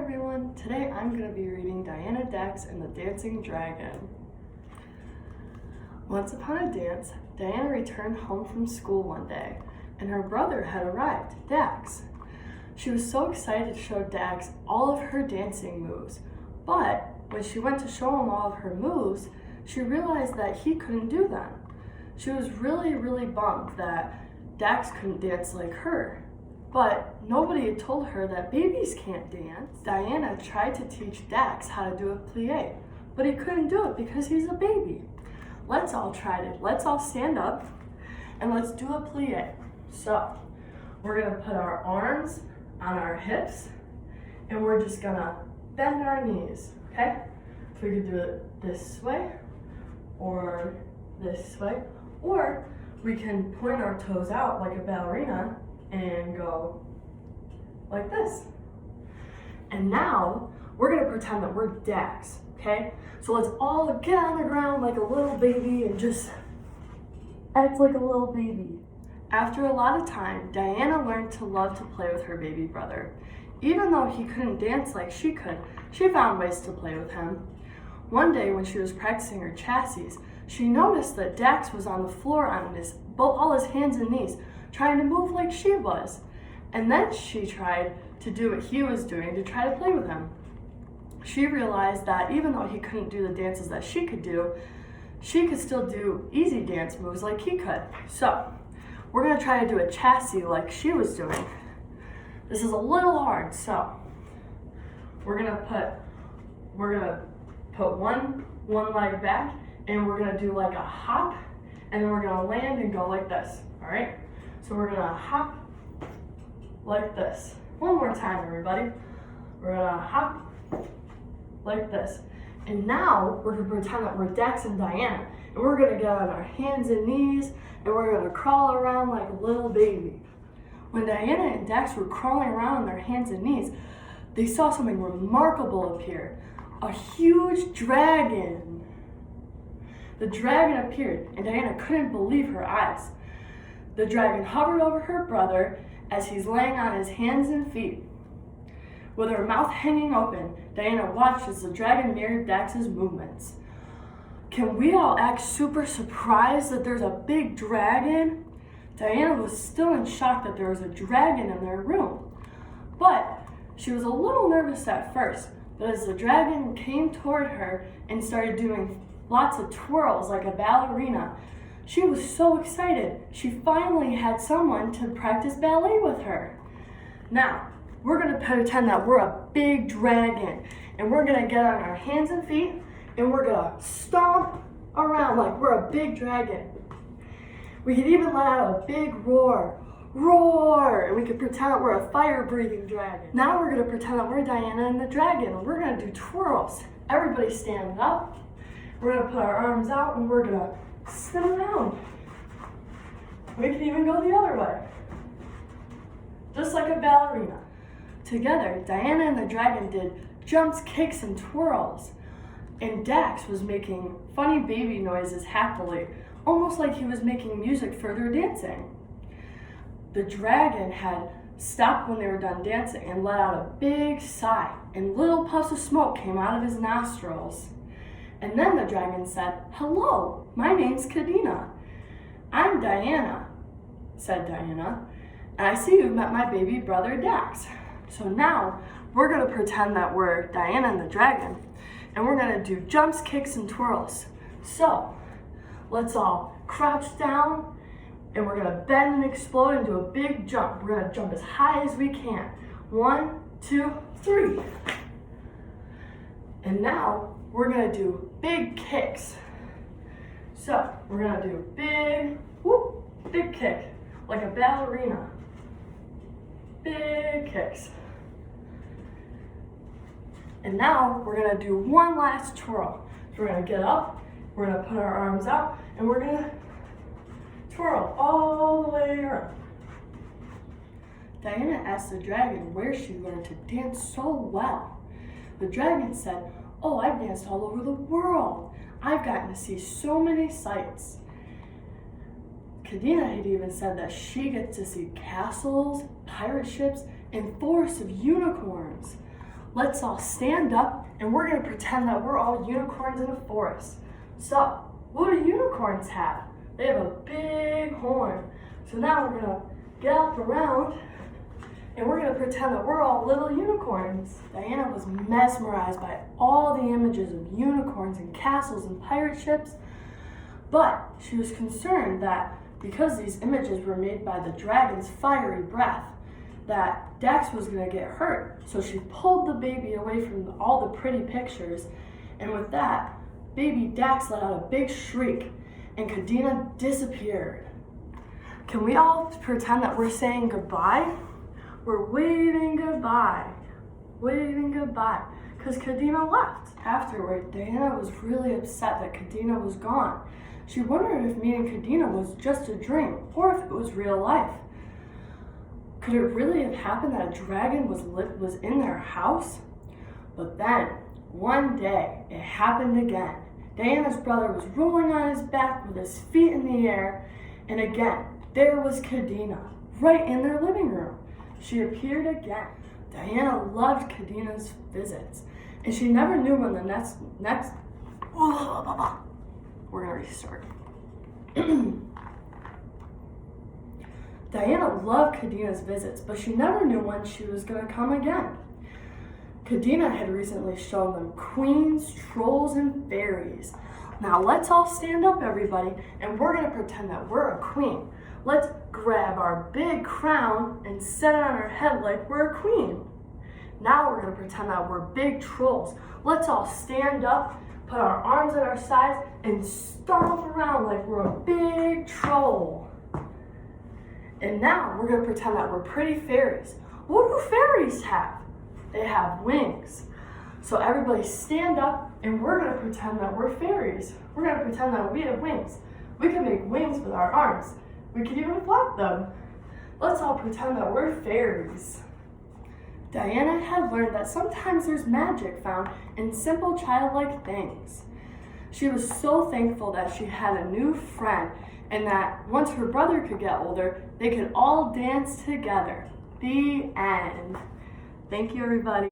everyone, today I'm going to be reading Dayana, Dax, and the Dancing Dragon. Once upon a dance, Dayana returned home from school one day, and her brother had arrived, Dax. She was so excited to show Dax all of her dancing moves, but when she went to show him all of her moves, she realized that he couldn't do them. She was really bummed that Dax couldn't dance like her. But nobody had told her that babies can't dance. Dayana tried to teach Dax how to do a plie, but he couldn't do it because he's a baby. Let's all try it. Let's all stand up and let's do a plie. So we're gonna put our arms on our hips and we're just gonna bend our knees, okay? So we could do it this way or this way, or we can point our toes out like a ballerina and go like this. And now we're gonna pretend that we're Dax, okay? So let's all get on the ground like a little baby and just act like a little baby. After a lot of time, Dayana learned to love to play with her baby brother. Even though he couldn't dance like she could, she found ways to play with him. One day when she was practicing her chassis, she noticed that Dax was on the floor on all his hands and knees, trying to move like she was. And then she tried to do what he was doing to try to play with him. She realized that even though he couldn't do the dances that she could do, she could still do easy dance moves like he could. So we're gonna try to do a chassis like she was doing. This is a little hard, so we're gonna put one leg back and we're gonna do like a hop, and then we're gonna land and go like this, all right? So we're gonna hop like this. One more time, everybody. We're gonna hop like this. And now we're gonna pretend that we're Dax and Dayana. And we're gonna get on our hands and knees and we're gonna crawl around like a little baby. When Dayana and Dax were crawling around on their hands and knees, they saw something remarkable appear. A huge dragon. The dragon appeared and Dayana couldn't believe her eyes. The dragon hovered over her brother as he's laying on his hands and feet. With her mouth hanging open, Dayana watched as the dragon mirrored Dax's movements. Can we all act super surprised that there's a big dragon? Dayana was still in shock that there was a dragon in their room. But she was a little nervous at first, but as the dragon came toward her and started doing lots of twirls like a ballerina, she was so excited. She finally had someone to practice ballet with her. Now, we're gonna pretend that we're a big dragon and we're gonna get on our hands and feet and we're gonna stomp around like we're a big dragon. We could even let out a big roar, and we could pretend that we're a fire-breathing dragon. Now we're gonna pretend that we're Dayana and the dragon and we're gonna do twirls. Everybody stand up. We're gonna put our arms out and we're gonna spin around. We can even go the other way. Just like a ballerina. Together, Dayana and the dragon did jumps, kicks, and twirls. And Dax was making funny baby noises happily, almost like he was making music for their dancing. The dragon had stopped when they were done dancing and let out a big sigh, and little puffs of smoke came out of his nostrils. And then the dragon said, "Hello, my name's Kadina." "I'm Dayana," said Dayana, "and I see you've met my baby brother Dax." So now we're gonna pretend that we're Dayana and the dragon, and we're gonna do jumps, kicks, and twirls. So let's all crouch down, and we're gonna bend and explode and do a big jump. We're gonna jump as high as we can. 1, 2, 3. And now we're gonna do big kicks. So we're gonna do big, whoop, big kick, like a ballerina. Big kicks. And now we're gonna do one last twirl. So we're gonna get up, we're gonna put our arms out, and we're gonna twirl all the way around. Dayana asked the dragon where she learned to dance so well. The dragon said, "Oh, I've danced all over the world. I've gotten to see so many sights." Kadina had even said that she gets to see castles, pirate ships, and forests of unicorns. let's all stand up and we're gonna pretend that we're all unicorns in a forest. So, what do unicorns have? They have a big horn. So now we're gonna get up around and we're gonna pretend that we're all little unicorns. Dayana was mesmerized by all the images of unicorns and castles and pirate ships, but she was concerned that because these images were made by the dragon's fiery breath, that Dax was gonna get hurt. So she pulled the baby away from all the pretty pictures, and with that, baby Dax let out a big shriek, and Kadena disappeared. Can we all pretend that we're saying goodbye? We're waving goodbye, because Kadena left. Afterward, Dayana was really upset that Kadena was gone. She wondered if meeting Kadena was just a dream, or if it was real life. Could it really have happened that a dragon was in their house? But then, one day, it happened again. Dayana's brother was rolling on his back with his feet in the air, and again, there was Kadena, right in their living room. She appeared again. Dayana loved Kadena's visits, and she never knew when the next we're gonna restart. Dayana loved Kadena's visits, but she never knew when she was gonna come again. Kadena had recently shown them queens, trolls, and fairies. Now let's all stand up, everybody, and we're gonna pretend that we're a queen. Let's grab our big crown and set it on our head like we're a queen. Now we're gonna pretend that we're big trolls. Let's all stand up, put our arms at our sides, and stomp around like we're a big troll. And now we're gonna pretend that we're pretty fairies. What do fairies have? They have wings. So everybody stand up and we're gonna pretend that we're fairies. We're gonna pretend that we have wings. We can make wings with our arms. We can even flap them. Let's all pretend that we're fairies. Dayana had learned that sometimes there's magic found in simple childlike things. She was so thankful that she had a new friend and that once her brother could get older, they could all dance together. The end. Thank you, everybody.